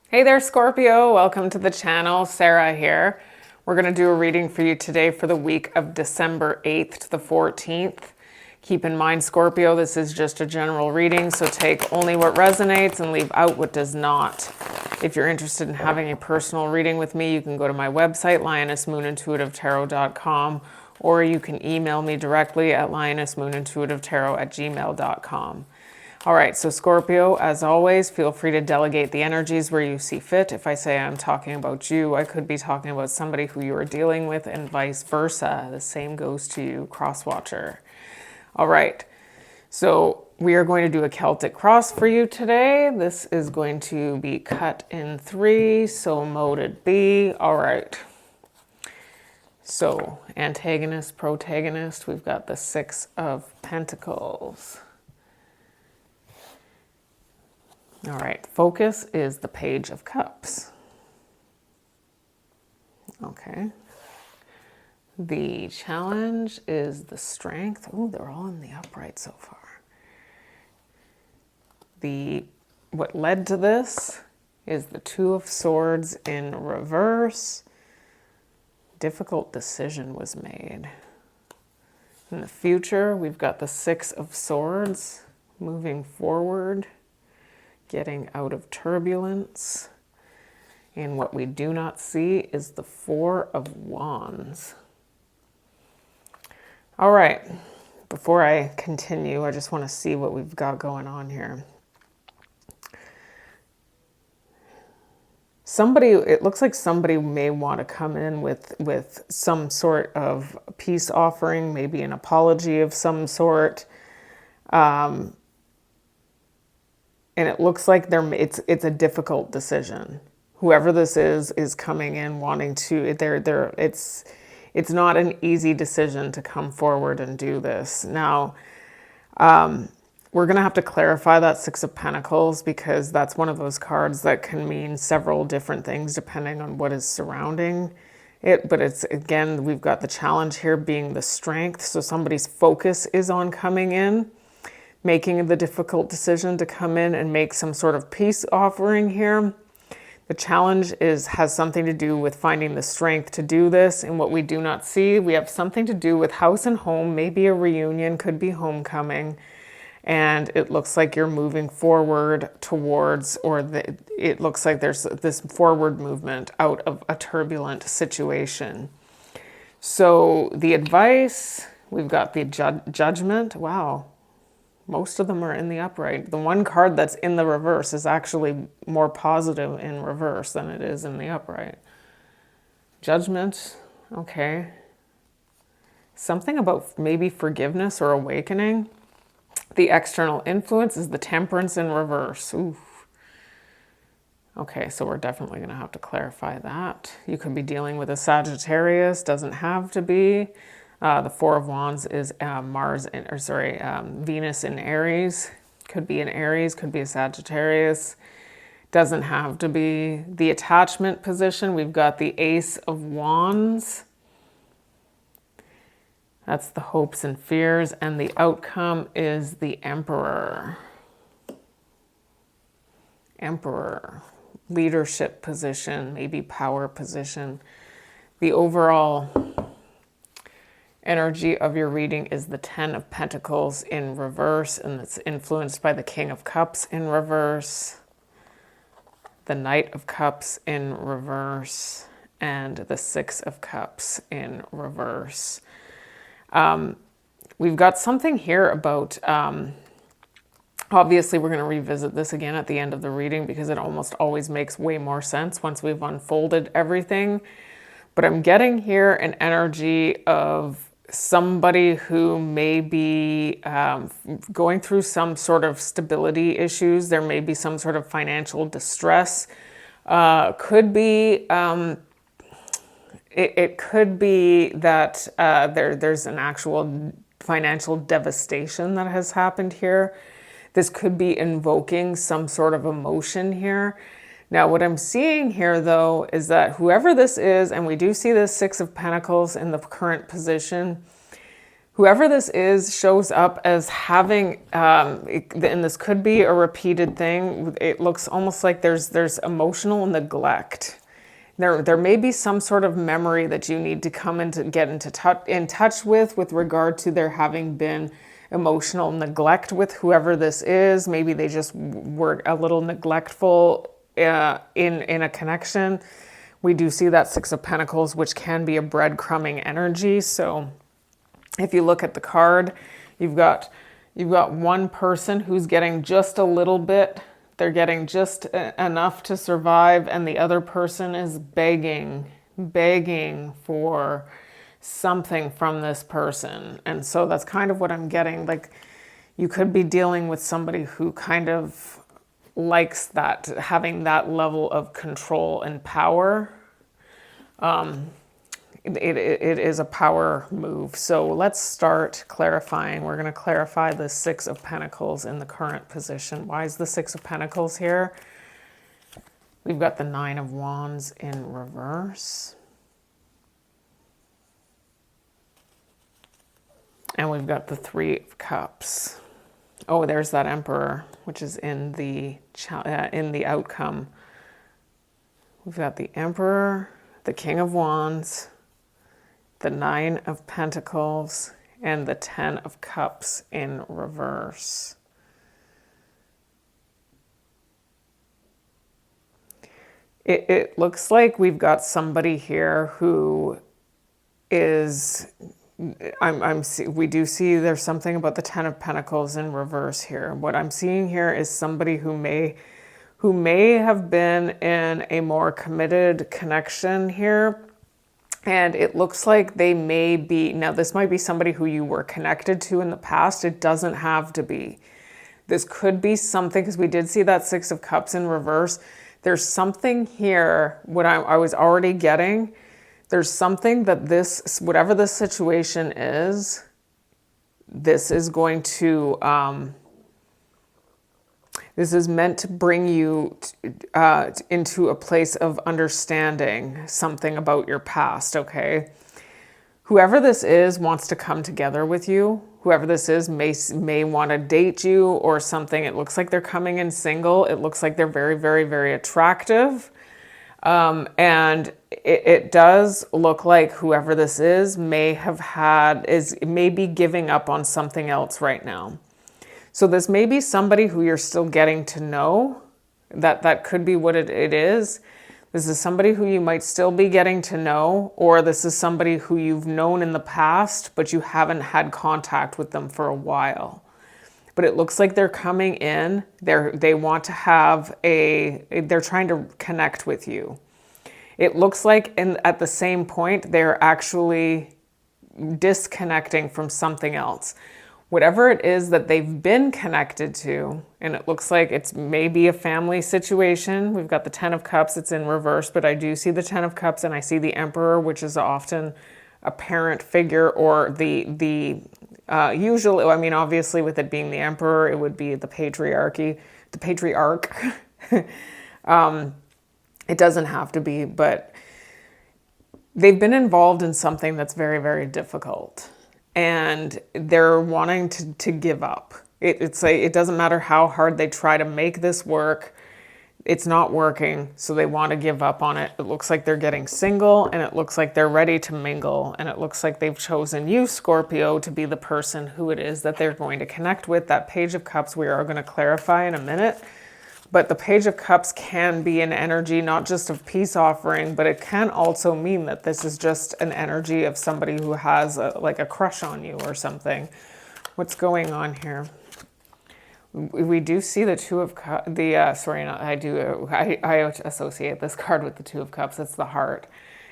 Hey there, Scorpio. Welcome to the channel. Sarah here. We're going to do a reading for you today for the week of December 8th to the 14th. Keep in mind, Scorpio, this is just a general reading, so take only what resonates and leave out what does not. If you're interested in having a personal reading with me, you can go to my website, lionessmoonintuitivetarot.com, or you can email me directly at lionessmoonintuitivetarot@gmail.com. All right, so Scorpio, as always, feel free to delegate the energies where you see fit. If I say I'm talking about you, I could be talking about somebody who you are dealing with, and vice versa. The same goes to you, cross-watcher. All right, so we are going to do a Celtic cross for you today. This is going to be cut in 3, so mote it be. All right. So antagonist, protagonist, we've got the 6 of Pentacles. All right, focus is the Page of Cups. Okay. The challenge is the Strength. Oh, they're all in the upright so far. What led to this is the 2 of Swords in reverse. Difficult decision was made. In the future, we've got the 6 of Swords moving forward, getting out of turbulence. And what we do not see is the 4 of Wands. All right, before I continue, I just want to see what we've got going on here. It looks like somebody may want to come in with some sort of peace offering, maybe an apology of some sort. And it looks like it's a difficult decision. Whoever this is coming in wanting to, it's not an easy decision to come forward and do this. Now, we're going to have to clarify that 6 of Pentacles, because that's one of those cards that can mean several different things depending on what is surrounding it. But it's, again, we've got the challenge here being the Strength. So somebody's focus is on coming in, making the difficult decision to come in and make some sort of peace offering here. The challenge has something to do with finding the strength to do this. And what we do not see, we have something to do with house and home, maybe a reunion, could be homecoming. And it looks like you're moving forward towards, it looks like there's this forward movement out of a turbulent situation. So the advice, we've got the Judgment. Wow. Most of them are in the upright. The one card that's in the reverse is actually more positive in reverse than it is in the upright. Judgment, okay. Something about maybe forgiveness or awakening. The external influence is the Temperance in reverse. Oof. Okay, so we're definitely going to have to clarify that. You could be dealing with a Sagittarius, doesn't have to be. The 4 of Wands is Venus in Aries. Could be an Aries, could be a Sagittarius. Doesn't have to be. The attachment position, we've got the Ace of Wands. That's the hopes and fears. And the outcome is the Emperor. Emperor. Leadership position, maybe power position. The overall energy of your reading is the 10 of Pentacles in reverse, and it's influenced by the King of Cups in reverse, the Knight of Cups in reverse, and the 6 of Cups in reverse. We've got something here about, obviously we're going to revisit this again at the end of the reading because it almost always makes way more sense once we've unfolded everything. But I'm getting here an energy of somebody who may be going through some sort of stability issues. There may be some sort of financial distress. Could be, it could be that there's an actual financial devastation that has happened here. This could be invoking some sort of emotion here. Now, what I'm seeing here, though, is that whoever this is, and we do see this 6 of Pentacles in the current position, Whoever this is shows up as having, and this could be a repeated thing. It looks almost like there's emotional neglect. There may be some sort of memory that you need to come into get in touch with regard to there having been emotional neglect with whoever this is. Maybe they just were a little neglectful in a connection. We do see that Six of Pentacles, which can be a breadcrumbing energy. So if you look at the card, you've got one person who's getting just a little bit. They're getting just enough to survive, and the other person is begging for something from this person. And so that's kind of what I'm getting. Like, you could be dealing with somebody who kind of likes that, having that level of control and power. It is a power move. So let's start clarifying. We're going to clarify the Six of Pentacles in the current position. Why is the Six of Pentacles here? We've got the Nine of Wands in reverse. And we've got the Three of Cups. Oh, there's that Emperor, which is in the outcome. We've got the Emperor, the King of Wands, the Nine of Pentacles, and the Ten of Cups in reverse. It looks like we've got somebody here who is, we do see there's something about the Ten of Pentacles in reverse here. What I'm seeing here is somebody who may have been in a more committed connection here. And it looks like they may be, now this might be somebody who you were connected to in the past. It doesn't have to be. This could be something, because we did see that Six of Cups in reverse. There's something here, what I was already getting, there's something that this, whatever this situation is, this is going to, this is meant to bring you into a place of understanding something about your past, okay? Whoever this is wants to come together with you. Whoever this is may want to date you or something. It looks like they're coming in single. It looks like they're very, very, very attractive. And it does look like whoever this is may be giving up on something else right now. So this may be somebody who you're still getting to know. That could be what it is. This is somebody who you might still be getting to know, or this is somebody who you've known in the past, but you haven't had contact with them for a while. But it looks like they're coming in. They want to have they're trying to connect with you. It looks like at the same point, they're actually disconnecting from something else. Whatever it is that they've been connected to, and it looks like it's maybe a family situation. We've got the Ten of Cups, it's in reverse, but I do see the Ten of Cups and I see the Emperor, which is often a parent figure, or the usually, I mean, obviously with it being the Emperor, it would be the patriarch. It doesn't have to be, but they've been involved in something that's very, very difficult. And they're wanting to give up. It's like, it doesn't matter how hard they try to make this work. It's not working, so they want to give up on it. It looks like they're getting single, and it looks like they're ready to mingle. And it looks like they've chosen you, Scorpio, to be the person who it is that they're going to connect with. That Page of Cups we are going to clarify in a minute. But the Page of Cups can be an energy not just of peace offering, but it can also mean that this is just an energy of somebody who has like a crush on you or something. What's going on here? We do see the Two of Cups. I associate this card with the Two of Cups. It's the heart.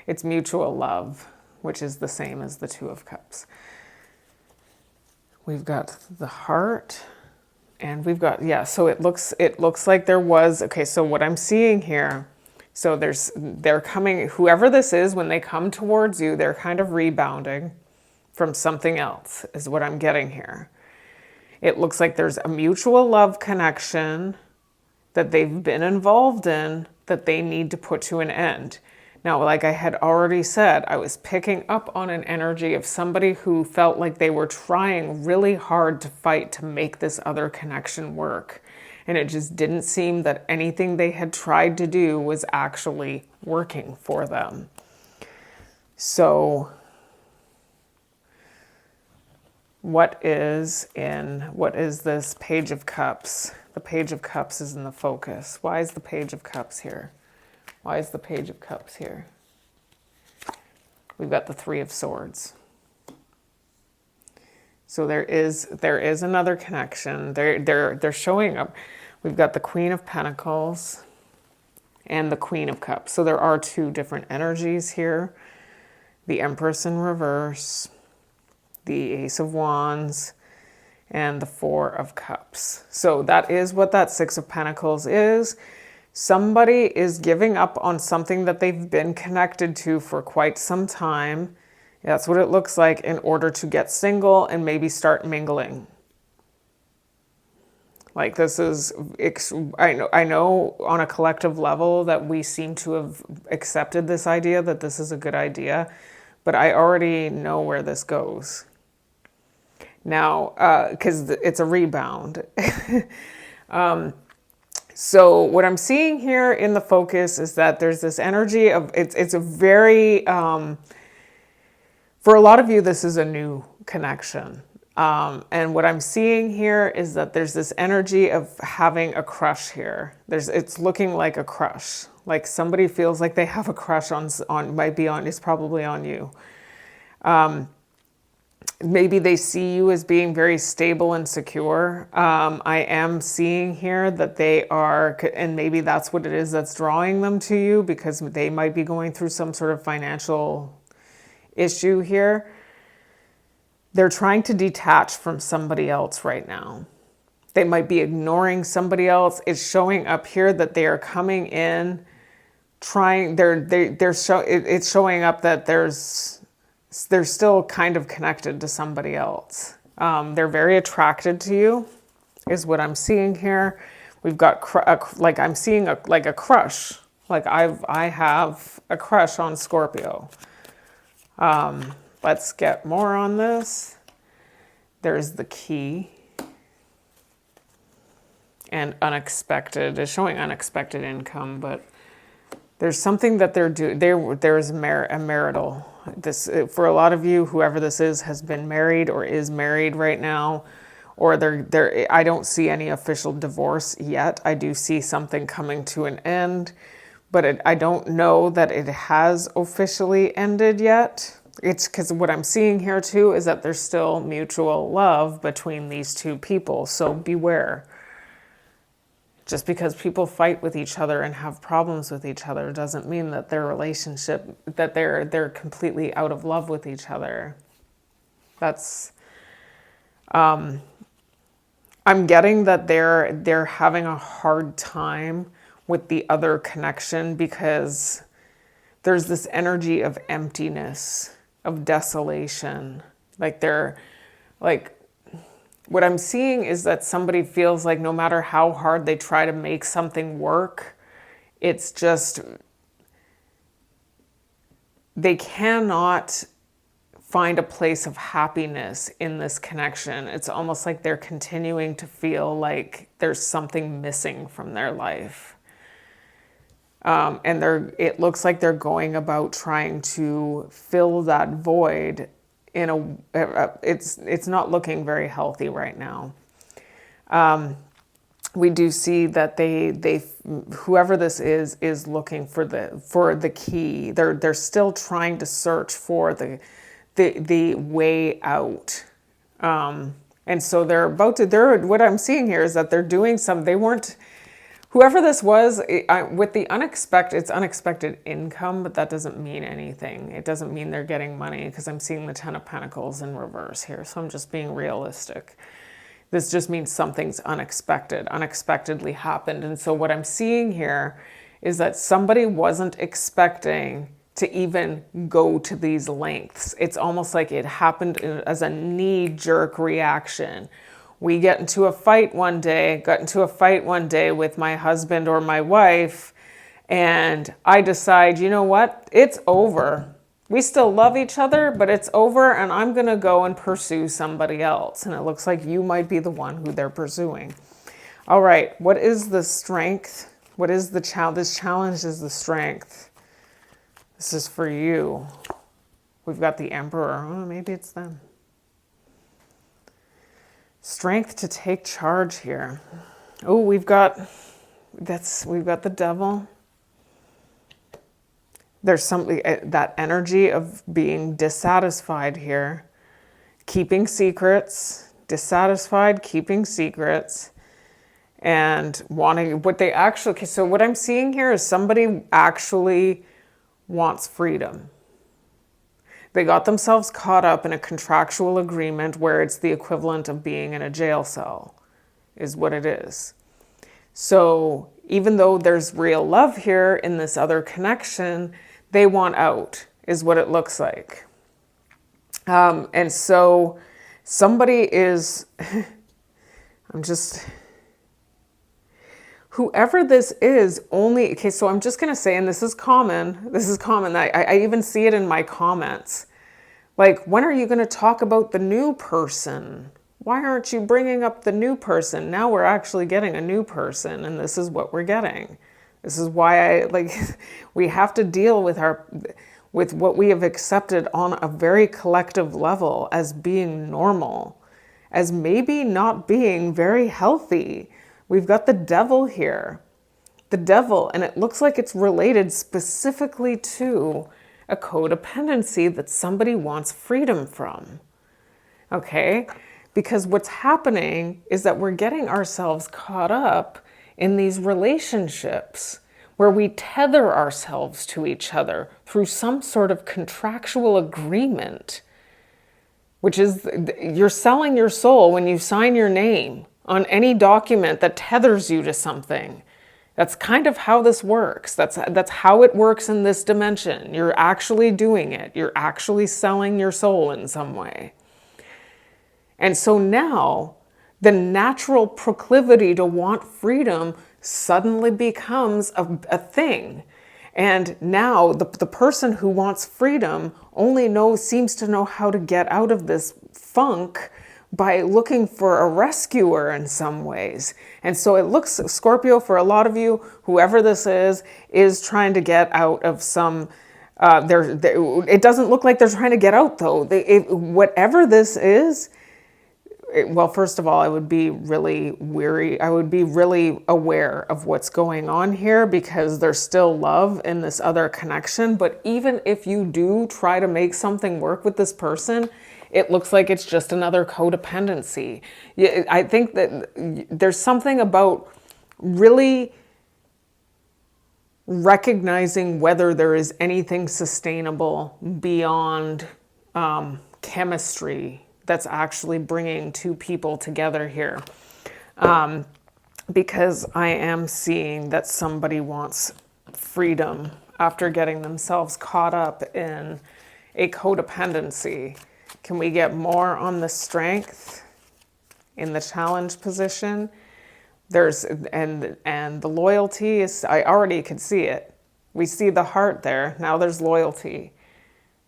It's mutual love, which is the same as the Two of Cups. We've got the heart. And we've got, yeah, so it looks like there was, okay, so what I'm seeing here, so they're coming, whoever this is, when they come towards you, they're kind of rebounding from something else, is what I'm getting here. It looks like there's a mutual love connection that they've been involved in that they need to put to an end. Now, like I had already said, I was picking up on an energy of somebody who felt like they were trying really hard to fight to make this other connection work. And it just didn't seem that anything they had tried to do was actually working for them. So what is this Page of Cups? The Page of Cups is in the focus. Why is the Page of Cups here? Why is the Page of Cups here? We've got the Three of Swords. So there is another connection. They're showing up. We've got the Queen of Pentacles and the Queen of Cups. So there are two different energies here. The Empress in reverse, the Ace of Wands, and the Four of Cups. So that is what that Six of Pentacles is. Somebody is giving up on something that they've been connected to for quite some time. That's what it looks like, in order to get single and maybe start mingling. Like, this is, I know on a collective level that we seem to have accepted this idea that this is a good idea, but I already know where this goes. Now, because it's a rebound. So what I'm seeing here in the focus is that there's this energy of, it's a very, for a lot of you, this is a new connection. And what I'm seeing here is that there's this energy of having a crush here. It's looking like a crush. Like somebody feels like they have a crush it's probably on you. Maybe they see you as being very stable and secure. I am seeing here that they are, and maybe that's what it is that's drawing them to you, because they might be going through some sort of financial issue here. They're trying to detach from somebody else right now. They might be ignoring somebody else. It's showing up here that they are coming in, it's showing up that they're still kind of connected to somebody else. They're very attracted to you, is what I'm seeing here. We've got, I'm seeing a crush. Like I have a crush on Scorpio. Let's get more on this. There's the Key. And unexpected, is showing unexpected income, but there's something that they're doing. There's a marital. This, for a lot of you, whoever this is has been married or is married right now, or I don't see any official divorce yet. I do see something coming to an end, but I don't know that it has officially ended yet. It's because what I'm seeing here too is that there's still mutual love between these two people. So beware. Just because people fight with each other and have problems with each other doesn't mean that their relationship, that they're completely out of love with each other. That's, I'm getting that they're having a hard time with the other connection, because there's this energy of emptiness, of desolation. What I'm seeing is that somebody feels like no matter how hard they try to make something work, it's just, they cannot find a place of happiness in this connection. It's almost like they're continuing to feel like there's something missing from their life. And it looks like they're going about trying to fill that void in it's not looking very healthy right now. We do see that they whoever this is looking for the key. They're still trying to search for the way out. And so what I'm seeing here is that they're doing whoever this was, with the unexpected, it's unexpected income, but that doesn't mean anything. It doesn't mean they're getting money, because I'm seeing the Ten of Pentacles in reverse here. So I'm just being realistic. This just means something's unexpectedly happened. And so what I'm seeing here is that somebody wasn't expecting to even go to these lengths. It's almost like it happened as a knee-jerk reaction. We got into a fight one day with my husband or my wife, And I decide, you know what? It's over. We still love each other, but it's over, and I'm going to go and pursue somebody else. And it looks like you might be the one who they're pursuing. All right, what is the strength? What is the challenge? This challenge is the strength. This is for you. We've got the Emperor. Oh, maybe it's them. Strength to take charge here. Oh, we've got the Devil. There's something, that energy of being dissatisfied here, keeping secrets, dissatisfied, keeping secrets, and wanting what they actually, okay, so what I'm seeing here is somebody actually wants freedom. They got themselves caught up in a contractual agreement where it's the equivalent of being in a jail cell, is what it is. So even though there's real love here in this other connection, they want out, is what it looks like. And so somebody is, whoever this is only, okay, so I'm just going to say, and this is common, I even see it in my comments. Like, when are you going to talk about the new person? Why aren't you bringing up the new person? Now we're actually getting a new person, and this is what we're getting. This is why we have to deal with what we have accepted on a very collective level as being normal, as maybe not being very healthy. We've got the Devil here. The Devil, and it looks like it's related specifically to a codependency that somebody wants freedom from. Okay? Because what's happening is that we're getting ourselves caught up in these relationships where we tether ourselves to each other through some sort of contractual agreement, which is you're selling your soul when you sign your name on any document that tethers you to something. That's kind of how this works. That's how it works in this dimension. You're actually doing it. You're actually selling your soul in some way. And so now the natural proclivity to want freedom suddenly becomes a thing. And now the person who wants freedom seems to know how to get out of this funk by looking for a rescuer in some ways. And so it looks, Scorpio, for a lot of you, whoever this is trying to get out of some, it doesn't look like they're trying to get out though. Whatever this is, well, first of all, I would be really weary. I would be really aware of what's going on here because there's still love in this other connection. But even if you do try to make something work with this person, it looks like it's just another codependency. I think that there's something about really recognizing whether there is anything sustainable beyond chemistry that's actually bringing two people together here. Because I am seeing that somebody wants freedom after getting themselves caught up in a codependency. Can we get more on the strength in the challenge position? And the loyalty is, I already could see it. We see the heart there. Now there's loyalty.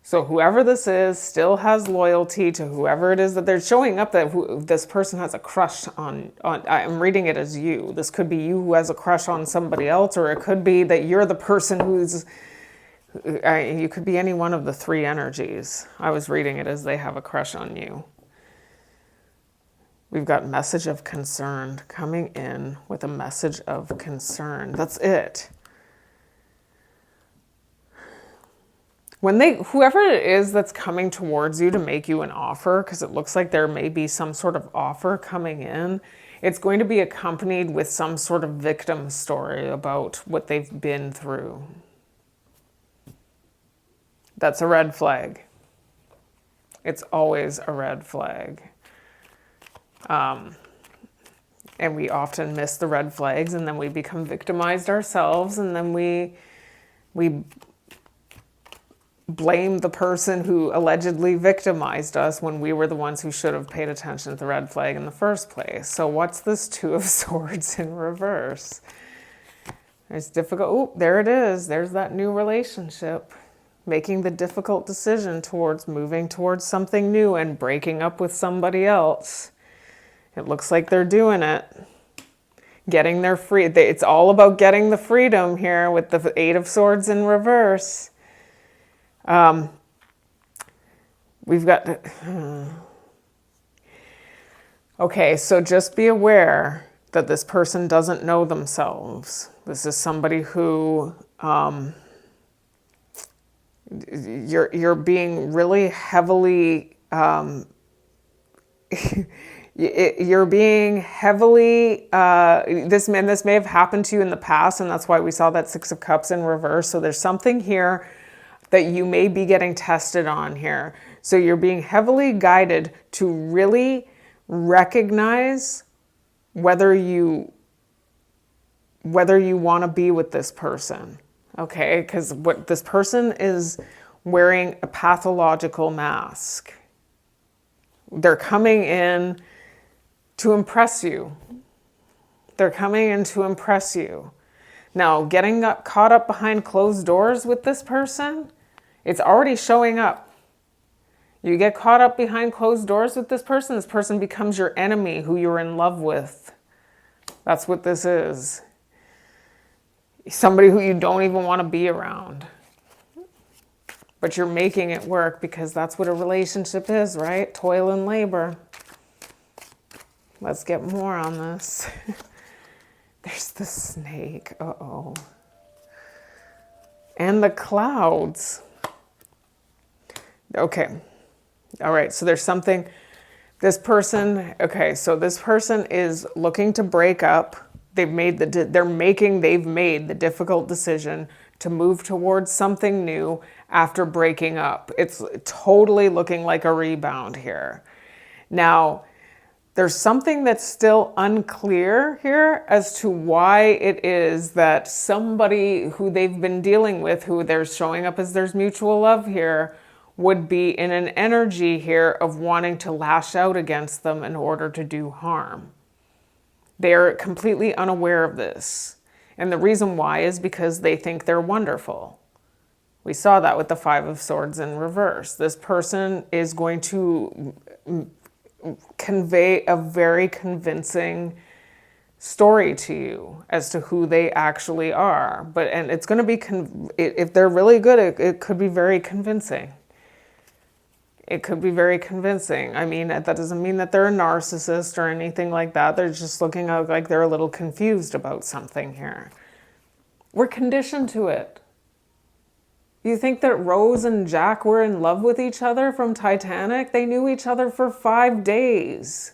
So whoever this is still has loyalty to whoever it is that they're showing up that this person has a crush on. I'm reading it as you. This could be you who has a crush on somebody else, or it could be that you're the person who's, you could be any one of the three energies. I was reading it as they have a crush on you. We've got message of concern coming in with a message of concern. That's it. Whoever it is that's coming towards you to make you an offer, because it looks like there may be some sort of offer coming in, it's going to be accompanied with some sort of victim story about what they've been through. That's a red flag. It's always a red flag. And we often miss the red flags, and then we become victimized ourselves, and then we blame the person who allegedly victimized us when we were the ones who should have paid attention to the red flag in the first place. So what's this Two of Swords in reverse? It's difficult. Oh, there it is. There's that new relationship. Making the difficult decision towards moving towards something new and breaking up with somebody else. It looks like they're doing it. Getting their free. It's all about getting the freedom here with the Eight of Swords in reverse. We've got... Okay, so just be aware that this person doesn't know themselves. This is somebody who you're being really heavily you're being heavily this may have happened to you in the past, and that's why we saw that Six of Cups in reverse. So there's something here that you may be getting tested on here. So you're being heavily guided to really recognize whether you want to be with this person, okay? Because what this person is wearing a pathological mask. They're coming in to impress you. They're coming in to impress you. Now, getting caught up behind closed doors with this person, it's already showing up. You get caught up behind closed doors with this person becomes your enemy who you're in love with. That's what this is. Somebody who you don't even want to be around. But you're making it work because that's what a relationship is, right? Toil and labor. Let's get more on this. There's the snake. Uh-oh. And the clouds. Okay. All right. So there's something. This person. Okay. So this person is looking to break up. They've made the difficult decision to move towards something new after breaking up. It's totally looking like a rebound here. Now, there's something that's still unclear here as to why it is that somebody who they've been dealing with, who they're showing up as there's mutual love here, would be in an energy here of wanting to lash out against them in order to do harm. They're completely unaware of this. And the reason why is because they think they're wonderful. We saw that with the Five of Swords in reverse. This person is going to convey a very convincing story to you as to who they actually are. And it's going to be, if they're really good, it could be very convincing. It could be very convincing. I mean, that doesn't mean that they're a narcissist or anything like that. They're just looking like they're a little confused about something here. We're conditioned to it. You think that Rose and Jack were in love with each other from Titanic? They knew each other for 5 days.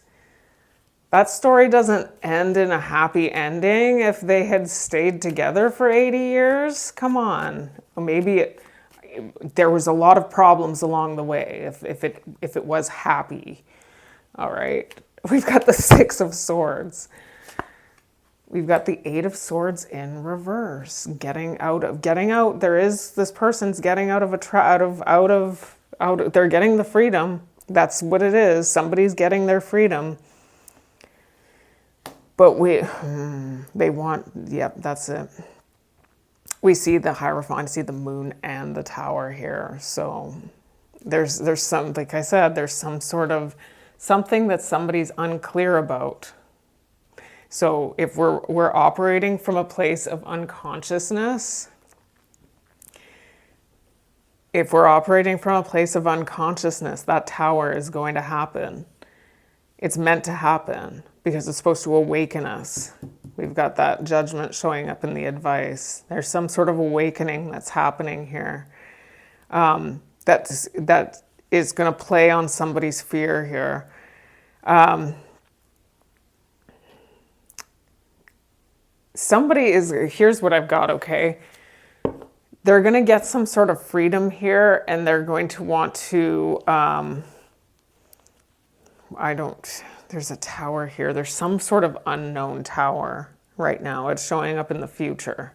That story doesn't end in a happy ending if they had stayed together for 80 years. Come on. Maybe there was a lot of problems along the way if it was happy. All right. We've got the Six of Swords. We've got the Eight of Swords in reverse. Getting out. There is this person's getting out of they're getting the freedom. That's what it is. Somebody's getting their freedom. But that's it. We see the Hierophant, see the moon and the tower here. So there's some, like I said, there's some sort of something that somebody's unclear about. So if we're operating from a place of unconsciousness, that tower is going to happen. It's meant to happen because it's supposed to awaken us. We've got that Judgment showing up in the advice. There's some sort of awakening that's happening here. That is going to play on somebody's fear here. Here's what I've got, okay? They're going to get some sort of freedom here, and they're going to want to, there's a tower here. There's some sort of unknown tower right now. It's showing up in the future.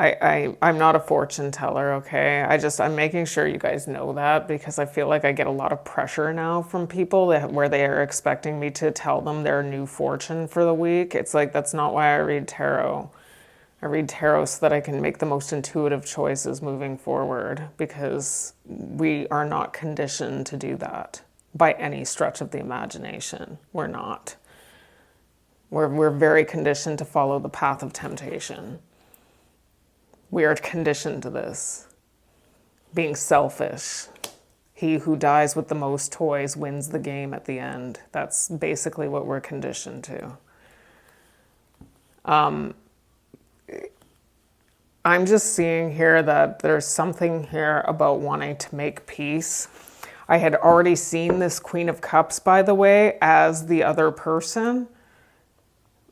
I'm not a fortune teller, okay? I'm making sure you guys know that, because I feel like I get a lot of pressure now from people where they are expecting me to tell them their new fortune for the week. It's like, that's not why I read tarot. I read tarot so that I can make the most intuitive choices moving forward, because we are not conditioned to do that by any stretch of the imagination. We're not. We're very conditioned to follow the path of temptation. We are conditioned to this. Being selfish. He who dies with the most toys wins the game at the end. That's basically what we're conditioned to. I'm just seeing here that there's something here about wanting to make peace. I had already seen this Queen of Cups, by the way, as the other person,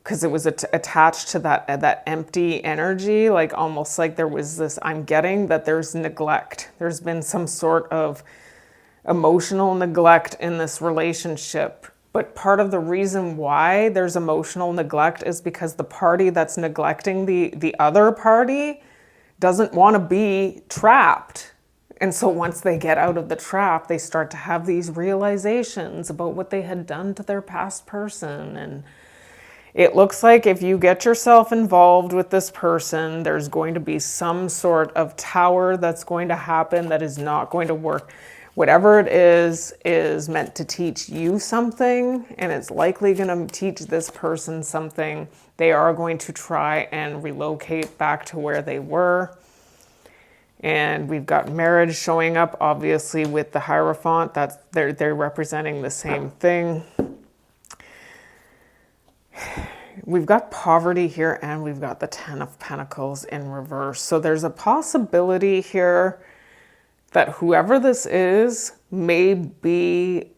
because it was attached to that empty energy, like almost like there was this, I'm getting that there's neglect. There's been some sort of emotional neglect in this relationship. But part of the reason why there's emotional neglect is because the party that's neglecting the other party doesn't want to be trapped. And so once they get out of the trap, they start to have these realizations about what they had done to their past person. And it looks like if you get yourself involved with this person, there's going to be some sort of tower that's going to happen that is not going to work. Whatever it is meant to teach you something, and it's likely going to teach this person something. They are going to try and relocate back to where they were. And we've got marriage showing up, obviously, with the Hierophant. They're representing the same thing. We've got poverty here, and we've got the Ten of Pentacles in reverse. So there's a possibility here that whoever this is may be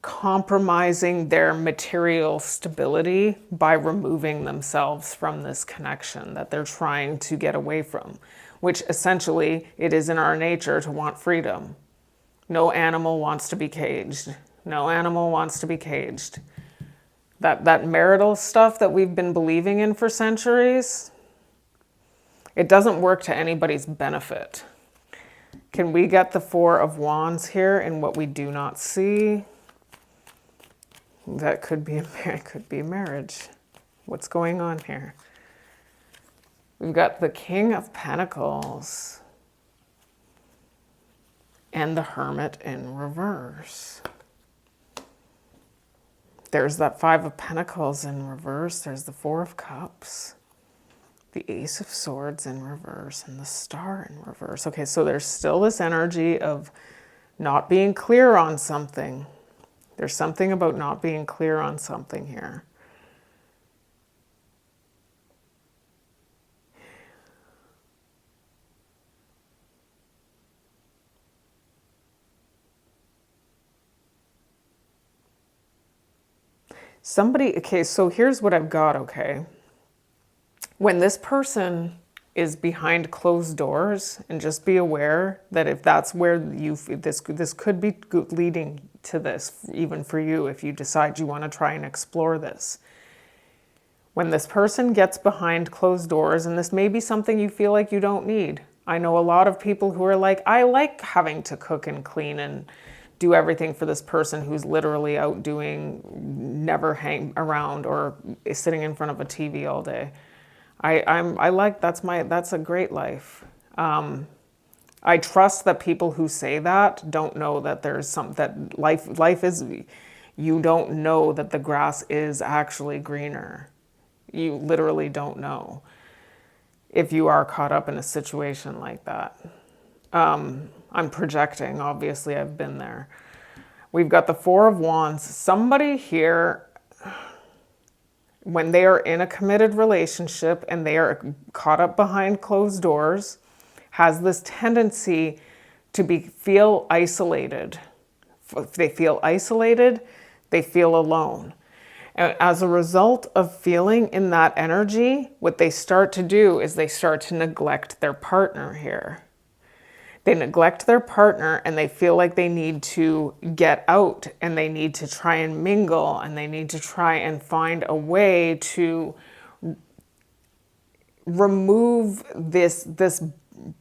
compromising their material stability by removing themselves from this connection that they're trying to get away from, which essentially it is in our nature to want freedom. No animal wants to be caged. No animal wants to be caged. That marital stuff that we've been believing in for centuries, it doesn't work to anybody's benefit. Can we get the Four of Wands here in what we do not see? That could be a marriage. What's going on here? We've got the King of Pentacles and the Hermit in reverse. There's that Five of Pentacles in reverse. There's the Four of Cups, the Ace of Swords in reverse, and the Star in reverse. Okay, so there's still this energy of not being clear on something. There's something about not being clear on something here. Okay, so here's what I've got, okay? When this person is behind closed doors, and just be aware that if that's where this could be leading to this, even for you, if you decide you want to try and explore this. When this person gets behind closed doors, and this may be something you feel like you don't need. I know a lot of people who are like, I like having to cook and clean and do everything for this person who's literally out never hang around or is sitting in front of a TV all day. I like, that's a great life. I trust that people who say that don't know that that life is, you don't know that the grass is actually greener. You literally don't know if you are caught up in a situation like that. I'm projecting, obviously I've been there. We've got the Four of Wands. Somebody here, when they are in a committed relationship and they are caught up behind closed doors, has this tendency to feel isolated. If they feel isolated, they feel alone. And as a result of feeling in that energy, what they start to do is they start to neglect their partner here. They neglect their partner and they feel like they need to get out and they need to try and mingle and they need to try and find a way to remove this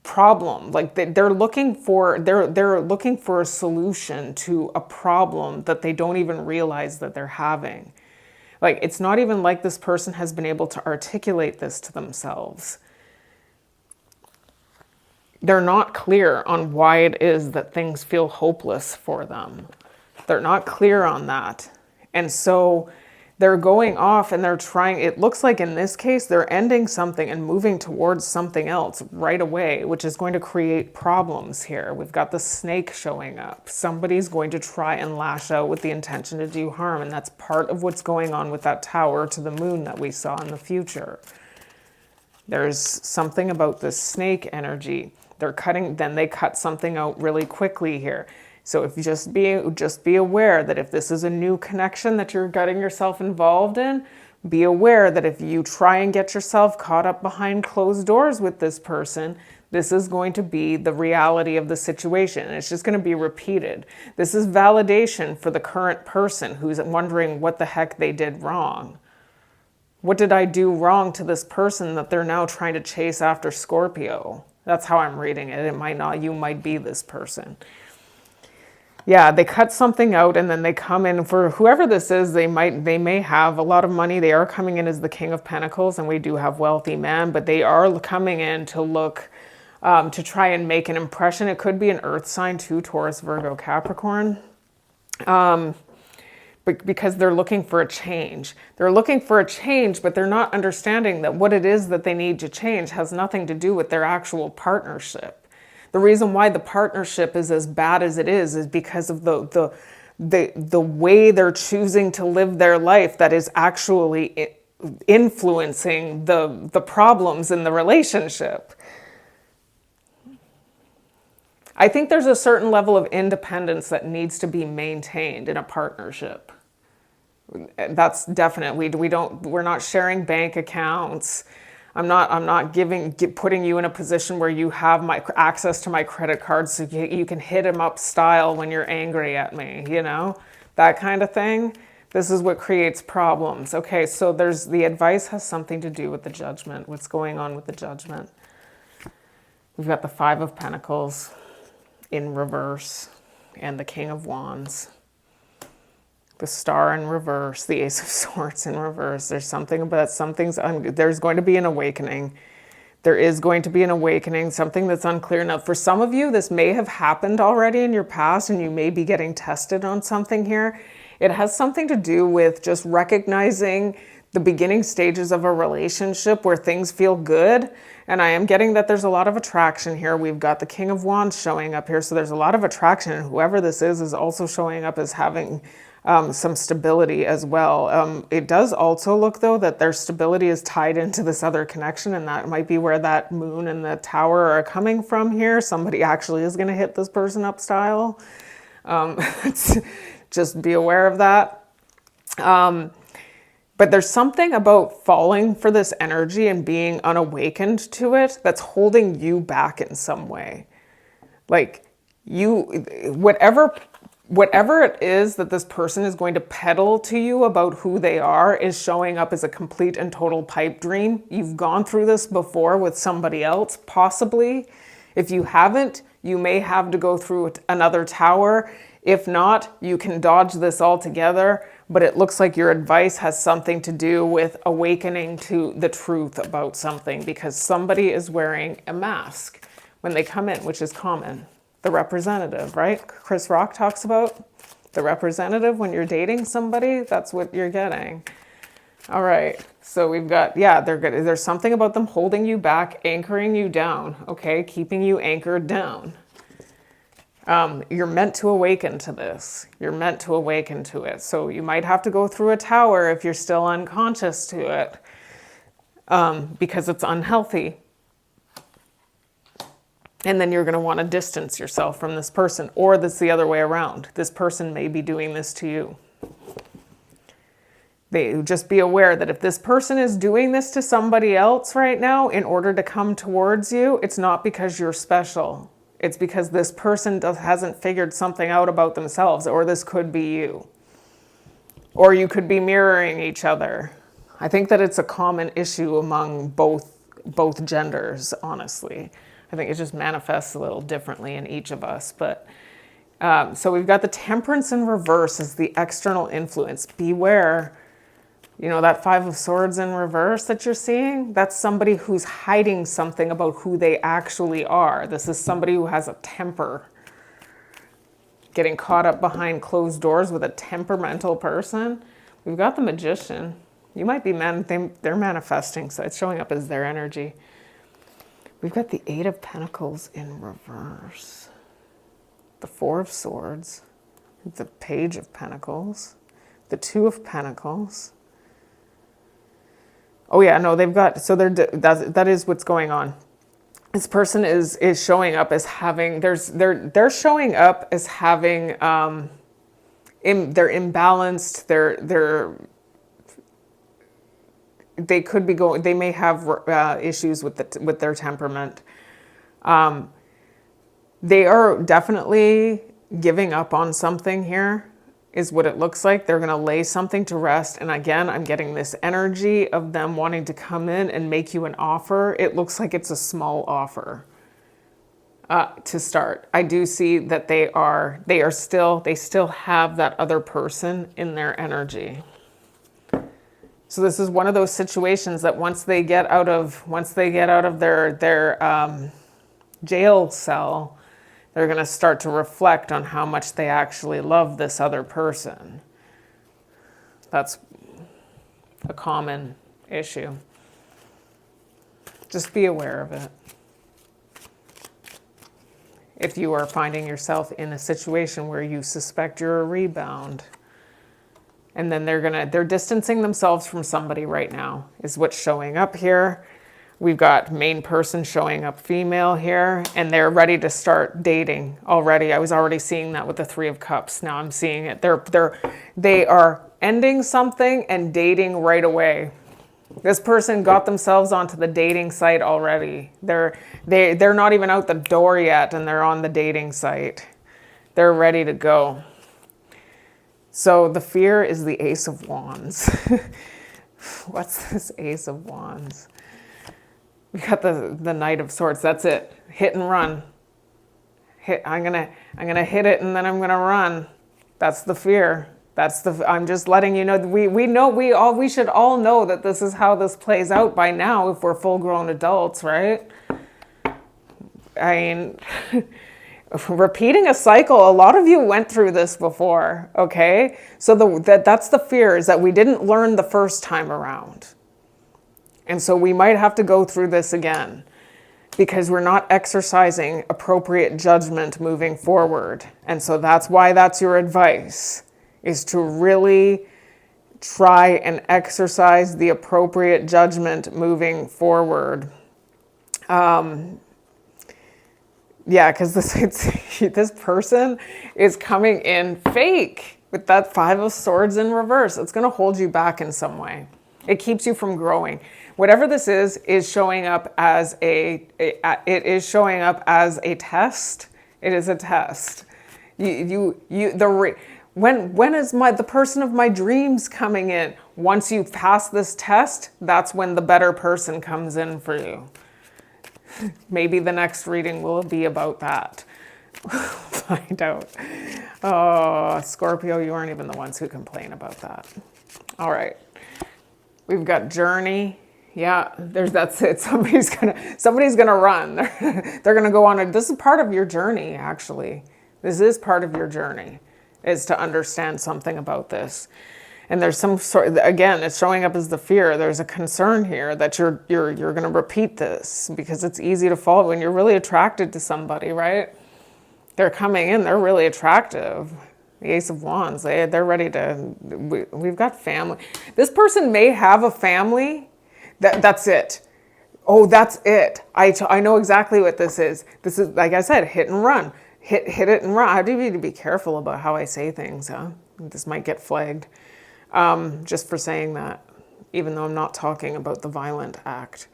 problem. Like they're looking for a solution to a problem that they don't even realize that they're having. Like, it's not even like this person has been able to articulate this to themselves. They're not clear on why it is that things feel hopeless for them. They're not clear on that. And so they're going off and they're trying, it looks like in this case, they're ending something and moving towards something else right away, which is going to create problems here. We've got the snake showing up. Somebody's going to try and lash out with the intention to do harm. And that's part of what's going on with that tower to the moon that we saw in the future. There's something about this snake energy. Then they cut something out really quickly here. So if you just be aware that if this is a new connection that you're getting yourself involved in, be aware that if you try and get yourself caught up behind closed doors with this person, this is going to be the reality of the situation. And it's just going to be repeated. This is validation for the current person who's wondering what the heck they did wrong. What did I do wrong to this person that they're now trying to chase after Scorpio? That's how I'm reading it. It might not, you might be this person. Yeah, they cut something out and then they come in for whoever this is. They may have a lot of money. They are coming in as the King of Pentacles, and we do have wealthy men, but they are coming in to look, to try and make an impression. It could be an earth sign too, Taurus, Virgo, Capricorn. But because they're looking for a change. They're looking for a change, but they're not understanding that what it is that they need to change has nothing to do with their actual partnership. The reason why the partnership is as bad as it is because of the way they're choosing to live their life that is actually influencing the problems in the relationship. I think there's a certain level of independence that needs to be maintained in a partnership. That's definite. We're not sharing bank accounts. I'm not putting you in a position where you have my access to my credit card so you can hit him up style when you're angry at me, that kind of thing. This is what creates problems. Okay, so the advice has something to do with the judgment. What's going on with the judgment? We've got the Five of Pentacles in reverse and the King of Wands. The Star in reverse, the Ace of Swords in reverse. There's something about there's going to be an awakening. There is going to be an awakening, something that's unclear enough. For some of you, this may have happened already in your past and you may be getting tested on something here. It has something to do with just recognizing the beginning stages of a relationship where things feel good. And I am getting that there's a lot of attraction here. We've got the King of Wands showing up here. So there's a lot of attraction. And whoever this is also showing up as having some stability as well. It does also look, though, that their stability is tied into this other connection, and that might be where that moon and the tower are coming from here. Somebody actually is going to hit this person up style. Just be aware of that. But there's something about falling for this energy and being unawakened to it that's holding you back in some way. Like whatever it is that this person is going to peddle to you about who they are is showing up as a complete and total pipe dream. You've gone through this before with somebody else, possibly. If you haven't, you may have to go through another tower. If not, you can dodge this altogether. But it looks like your advice has something to do with awakening to the truth about something, because somebody is wearing a mask when they come in, which is common. The representative, right? Chris Rock talks about the representative when you're dating somebody. That's what you're getting. All right. So we've got, they're good. There's something about them holding you back, anchoring you down. Okay. Keeping you anchored down. You're meant to awaken to this. You're meant to awaken to it. So you might have to go through a tower if you're still unconscious to it, because it's unhealthy. And then you're going to want to distance yourself from this person, or that's the other way around. This person may be doing this to you. Just be aware that if this person is doing this to somebody else right now in order to come towards you, it's not because you're special. It's because this person hasn't figured something out about themselves, or this could be you. Or you could be mirroring each other. I think that it's a common issue among both both genders, honestly. I think it just manifests a little differently in each of us. But so we've got the Temperance in reverse as the external influence. Beware, you know, that Five of Swords in reverse that you're seeing? That's somebody who's hiding something about who they actually are. This is somebody who has a temper. Getting caught up behind closed doors with a temperamental person. We've got the Magician. You might be they're manifesting, so it's showing up as their energy. We've got the Eight of Pentacles in reverse. The Four of Swords. The Page of Pentacles. The Two of Pentacles. Oh yeah, no, they've got, so that is what's going on. This person is showing up as having, they're showing up as having, they're imbalanced, they could be going, they may have issues with their temperament. They are definitely giving up on something here, is what it looks like. They're going to lay something to rest. And again, I'm getting this energy of them wanting to come in and make you an offer. It looks like it's a small offer to start. I do see that they still have that other person in their energy. So this is one of those situations that once they get out of their jail cell, they're going to start to reflect on how much they actually love this other person. That's a common issue. Just be aware of it. If you are finding yourself in a situation where you suspect you're a rebound, and then they're distancing themselves from somebody right now, is what's showing up here. We've got main person showing up female here, and they're ready to start dating already. I was already seeing that with the Three of Cups. Now I'm seeing it. They are ending something and dating right away. This person got themselves onto the dating site already. They're not even out the door yet, and they're on the dating site. They're ready to go. So the fear is the Ace of Wands. What's this Ace of Wands? We got the Knight of Swords. That's it. Hit and run. I'm gonna hit it and then I'm gonna run. That's the fear. I'm just letting you know. We should all know that this is how this plays out by now if we're full-grown adults, right? I mean, repeating a cycle. A lot of you went through this before. Okay, so that's the fear, is that we didn't learn the first time around. And so we might have to go through this again because we're not exercising appropriate judgment moving forward. And so that's why that's your advice, is to really try and exercise the appropriate judgment moving forward. Yeah, because this person is coming in fake with that Five of Swords in reverse. It's going to hold you back in some way. It keeps you from growing. Whatever this is showing up as it is showing up as a test. It is a test. When is the person of my dreams coming in? Once you pass this test, that's when the better person comes in for you. Maybe the next reading will be about that. Find out. Oh, Scorpio, you aren't even the ones who complain about that. All right. We've got Journey. Yeah, that's it. Somebody's gonna run. They're gonna go on this is part of your journey, actually. This is part of your journey, is to understand something about this. And there's some sort, again, it's showing up as the fear. There's a concern here that you're gonna repeat this because it's easy to fall when you're really attracted to somebody, right? They're coming in, they're really attractive. The Ace of Wands, they're ready to, we've got family. This person may have a family. That's it. Oh, that's it. I know exactly what this is. This is, like I said, hit and run. Hit it and run. I do need to be careful about how I say things, huh? This might get flagged just for saying that, even though I'm not talking about the violent act.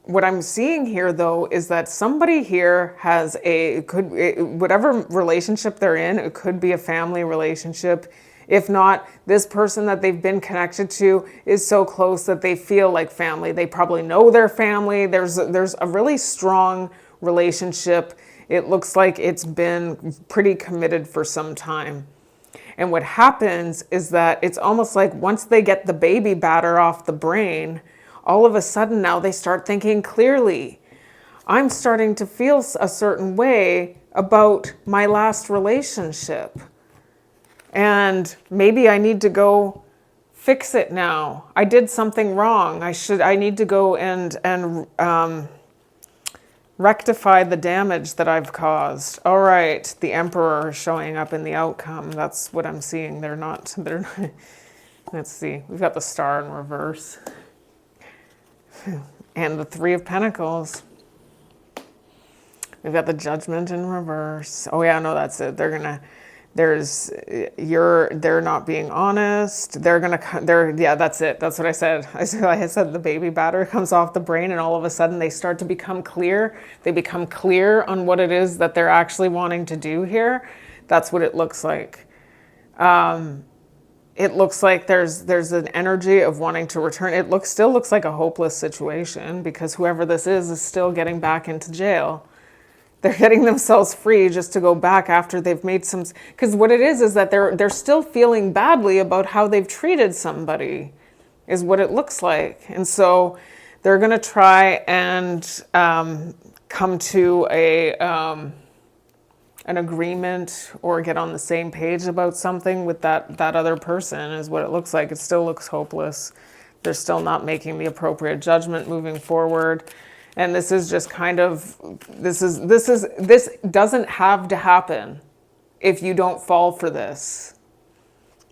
What I'm seeing here, though, is that somebody here has whatever relationship they're in, it could be a family relationship. If not, this person that they've been connected to is so close that they feel like family. They probably know their family. There's a really strong relationship. It looks like it's been pretty committed for some time. And what happens is that it's almost like once they get the baby batter off the brain, all of a sudden now they start thinking clearly. I'm starting to feel a certain way about my last relationship. And maybe I need to go fix it now. I did something wrong. I need to go and rectify the damage that I've caused. All right, the Emperor showing up in the outcome. That's what I'm seeing. They're not, let's see. We've got the Star in reverse. And the Three of Pentacles. We've got the Judgment in reverse. Oh yeah, no, that's it. They're not being honest. Yeah, that's it. That's what I said. I said the baby batter comes off the brain and all of a sudden they start to become clear. They become clear on what it is that they're actually wanting to do here. That's what it looks like. It looks like there's an energy of wanting to return. It still looks like a hopeless situation because whoever this is still getting back into jail. They're getting themselves free just to go back after they've made some... Because what it is that they're still feeling badly about how they've treated somebody, is what it looks like. And so they're going to try and come to an agreement or get on the same page about something with that other person, is what it looks like. It still looks hopeless. They're still not making the appropriate judgment moving forward. And this is just kind of, this doesn't have to happen if you don't fall for this.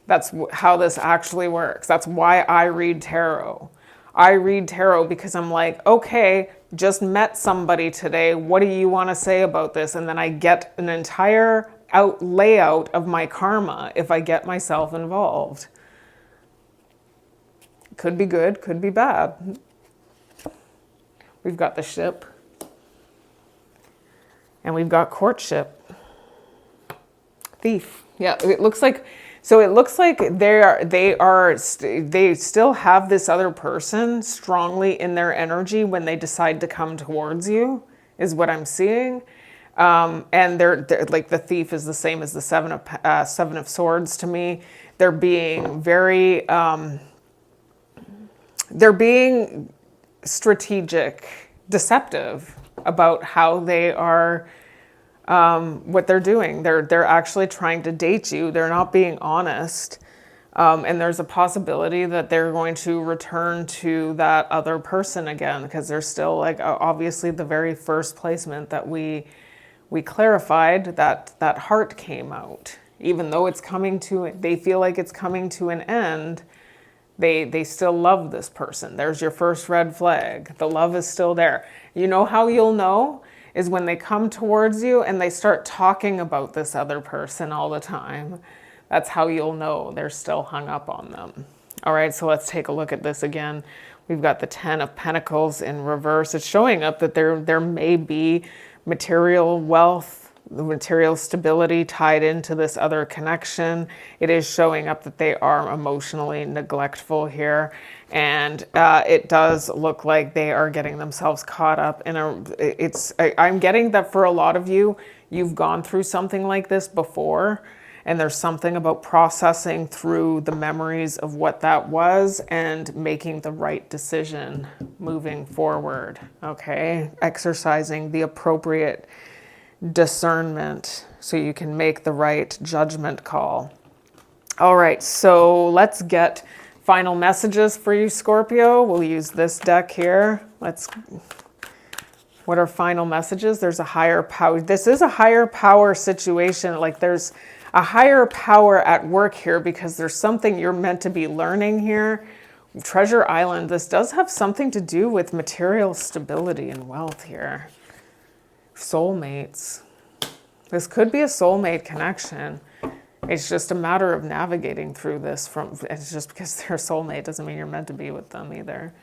That's how this actually works. That's why I read tarot. I read tarot because I'm like, okay, just met somebody today. What do you want to say about this? And then I get an entire layout of my karma if I get myself involved. Could be good, could be bad. We've got the Ship, and we've got Courtship. Thief. Yeah, it looks like they still have this other person strongly in their energy when they decide to come towards you, is what I'm seeing. And they're like, the Thief is the same as the Seven of Swords to me. They're being very strategic, deceptive about how they are, what they're doing. They're actually trying to date you. They're not being honest. And there's a possibility that they're going to return to that other person again, because they're still like, obviously the very first placement that we clarified, that heart came out. Even though they feel like it's coming to an end, They still love this person. There's your first red flag. The love is still there. You know how you'll know is when they come towards you and they start talking about this other person all the time. That's how you'll know they're still hung up on them. All right, so let's take a look at this again. We've got the Ten of Pentacles in reverse. It's showing up that there may be material wealth, the material stability tied into this other connection. It is showing up that they are emotionally neglectful here. And it does look like they are getting themselves caught up in I'm getting that for a lot of you, you've gone through something like this before. And there's something about processing through the memories of what that was and making the right decision moving forward. Okay. Exercising the appropriate discernment so you can make the right judgment call. All right, so let's get final messages for you, Scorpio. We'll use this deck here. What are final messages? There's a higher power. This is a higher power situation. Like there's a higher power at work here because there's something you're meant to be learning here. Treasure Island, this does have something to do with material stability and wealth here. Soulmates. This could be a soulmate connection. It's just a matter of navigating through this. It's just because they're a soulmate doesn't mean you're meant to be with them either.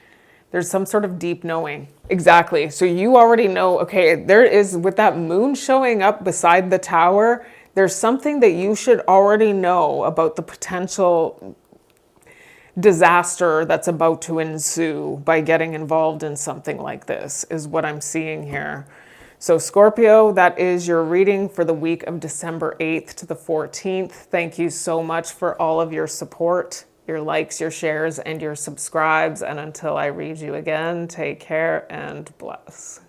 There's some sort of deep knowing. Exactly. So you already know, okay, there is, with that moon showing up beside the tower, There's something that you should already know about the potential disaster that's about to ensue by getting involved in something like this, is what I'm seeing here. So Scorpio, that is your reading for the week of December 8th to the 14th. Thank you so much for all of your support, your likes, your shares, and your subscribes. And until I read you again, take care and bless.